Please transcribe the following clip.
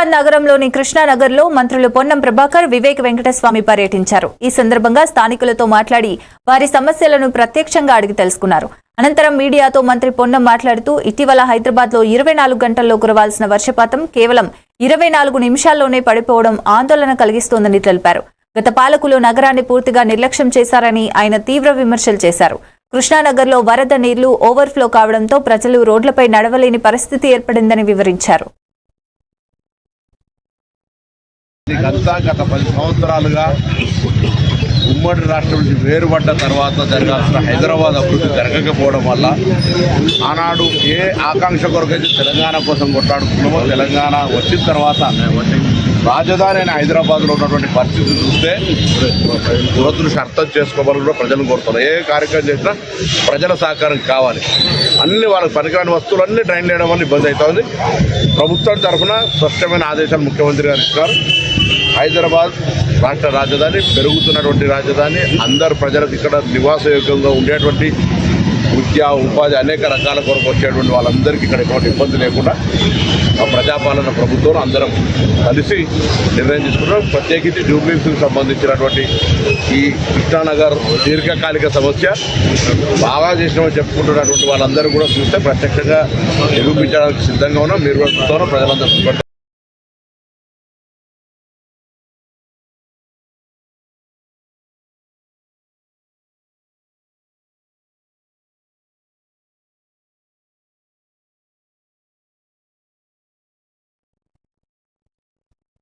హైదరాబాద్ నగరంలోని కృష్ణానగర్లో మంత్రులు పొన్నం ప్రభాకర్, వివేక్ వెంకటస్వామి పర్యటించారు. ఈ సందర్భంగా స్థానికులతో మాట్లాడి వారి సమస్యలను ప్రత్యక్షంగా అడిగి తెలుసుకున్నారు. అనంతరం మీడియాతో మంత్రి పొన్నం మాట్లాడుతూ ఇటీవల హైదరాబాద్లో 24 గంటల్లో కురవాల్సిన వర్షపాతం కేవలం 24 నిమిషాల్లోనే పడిపోవడం ఆందోళన కలిగిస్తోందని తెలిపారు. గత పాలకులు నగరాన్ని పూర్తిగా నిర్లక్ష్యం చేశారని ఆయన తీవ్ర విమర్శలు చేశారు. కృష్ణానగర్లో వరద నీళ్లు ఓవర్ఫ్లో కావడంతో ప్రజలు రోడ్లపై నడవలేని పరిస్థితి ఏర్పడిందని వివరించారు. గత 10 సంవత్సరాలుగా ఉమ్మడి రాష్ట్రం నుంచి వేరుపడ్డ తర్వాత జరగాల్సిన హైదరాబాద్ అభివృద్ధి జరగకపోవడం వల్ల ఆనాడు ఏ ఆకాంక్ష కొరకైతే తెలంగాణ కోసం కొట్లాడుతున్నామో తెలంగాణ వచ్చిన తర్వాత రాజధాని అయిన హైదరాబాద్లో ఉన్నటువంటి పరిస్థితి చూస్తే దురదృష్టి అర్థం చేసుకోవాలని కూడా ప్రజలు కోరుతున్నారు. ఏ కార్యక్రమం చేసినా ప్రజల సహకారం కావాలి. అన్ని వాళ్ళకి పనికిరాని వస్తువులన్నీ డ్రైన్ చేయడం వల్ల ఇబ్బంది అవుతుంది. ప్రభుత్వం తరఫున స్పష్టమైన ఆదేశాలు ముఖ్యమంత్రి గారు ఇస్తారు. హైదరాబాద్ రాష్ట్ర రాజధాని, పెరుగుతున్నటువంటి రాజధాని, అందరు ప్రజలకు ఇక్కడ నివాసయోగ్యంగా ఉండేటువంటి విద్య, ఉపాధి అనేక రకాల కొరకు వచ్చేటువంటి వాళ్ళందరికీ ఇక్కడ ఎటువంటి ఇబ్బంది లేకుండా ప్రజాపాలన ప్రభుత్వం అందరం కలిసి నిర్ణయం తీసుకున్నాం. ప్రత్యేకించి జూబ్లీహిల్స్కి సంబంధించినటువంటి ఈ కృష్ణానగర్ దీర్ఘకాలిక సమస్య బాగా చేసినామని చెప్పుకుంటున్నటువంటి వాళ్ళందరూ కూడా చూస్తే ప్రత్యక్షంగా నిరూపించడానికి సిద్ధంగా ఉన్నాం. మీరు కూడా ప్రజలందరూ